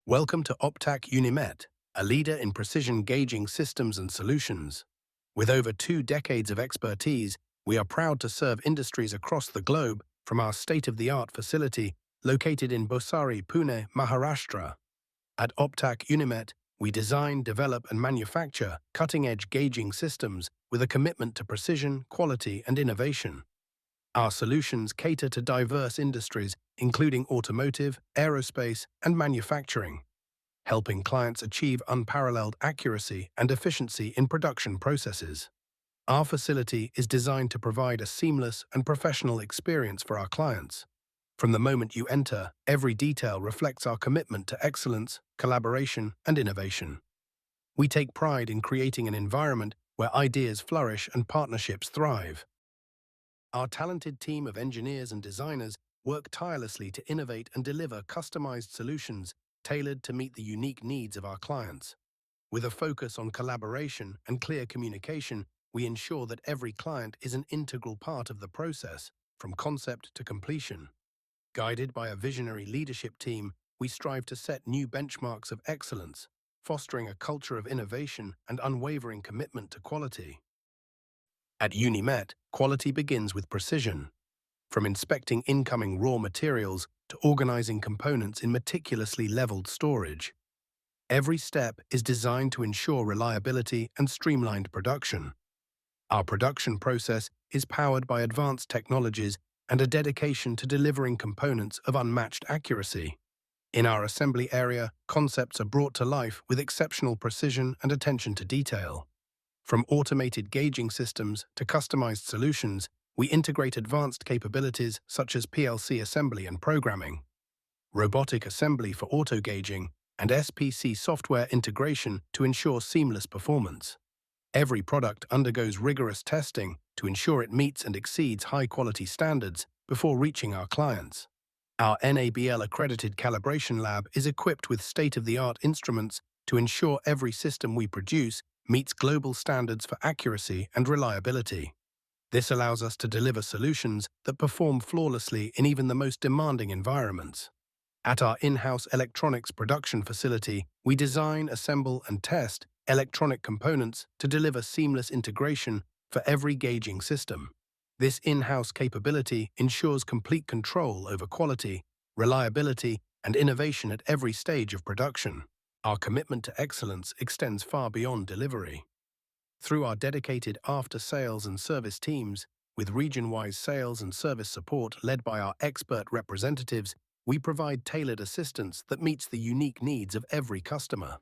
Welcome to OPTAC Unimet, a leader in precision gauging systems and solutions. With over 2 decades of expertise, we are proud to serve industries across the globe from our state-of-the-art facility located in Bosari, Pune, Maharashtra. At OPTAC Unimet, we design, develop and manufacture cutting-edge gauging systems with a commitment to precision, quality and innovation. Our solutions cater to diverse industries, including automotive, aerospace, and manufacturing, helping clients achieve unparalleled accuracy and efficiency in production processes. Our facility is designed to provide a seamless and professional experience for our clients. From the moment you enter, every detail reflects our commitment to excellence, collaboration, and innovation. We take pride in creating an environment where ideas flourish and partnerships thrive. Our talented team of engineers and designers work tirelessly to innovate and deliver customized solutions tailored to meet the unique needs of our clients. With a focus on collaboration and clear communication, we ensure that every client is an integral part of the process, from concept to completion. Guided by a visionary leadership team, we strive to set new benchmarks of excellence, fostering a culture of innovation and unwavering commitment to quality. At Unimet, quality begins with precision. From inspecting incoming raw materials to organizing components in meticulously leveled storage, every step is designed to ensure reliability and streamlined production. Our production process is powered by advanced technologies and a dedication to delivering components of unmatched accuracy. In our assembly area, concepts are brought to life with exceptional precision and attention to detail. From automated gauging systems to customized solutions, we integrate advanced capabilities such as PLC assembly and programming, robotic assembly for auto-gauging, and SPC software integration to ensure seamless performance. Every product undergoes rigorous testing to ensure it meets and exceeds high-quality standards before reaching our clients. Our NABL-accredited calibration lab is equipped with state-of-the-art instruments to ensure every system we produce meets global standards for accuracy and reliability. This allows us to deliver solutions that perform flawlessly in even the most demanding environments. At our in-house electronics production facility, we design, assemble, and test electronic components to deliver seamless integration for every gauging system. This in-house capability ensures complete control over quality, reliability, and innovation at every stage of production. Our commitment to excellence extends far beyond delivery. Through our dedicated after-sales and service teams, with region-wide sales and service support led by our expert representatives, we provide tailored assistance that meets the unique needs of every customer.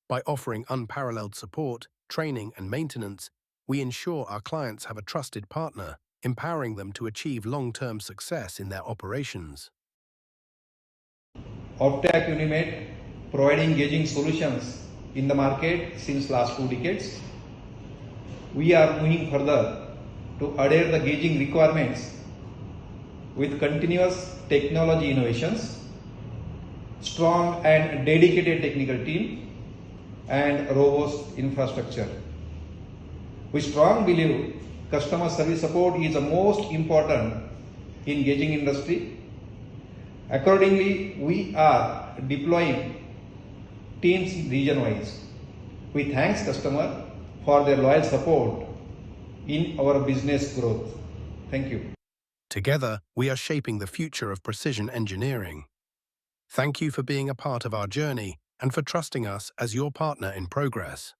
By offering unparalleled support, training, and maintenance, we ensure our clients have a trusted partner, empowering them to achieve long-term success in their operations. OPTAC Unimet providing gauging solutions in the market since last 2 decades. We are moving further to adhere the gauging requirements with continuous technology innovations, strong and dedicated technical team, and robust infrastructure. We strongly believe customer service support is the most important in gauging industry. Accordingly, we are deploying teams region-wise. We thank customers for their loyal support in our business growth. Thank you. Together, we are shaping the future of precision engineering. Thank you for being a part of our journey and for trusting us as your partner in progress.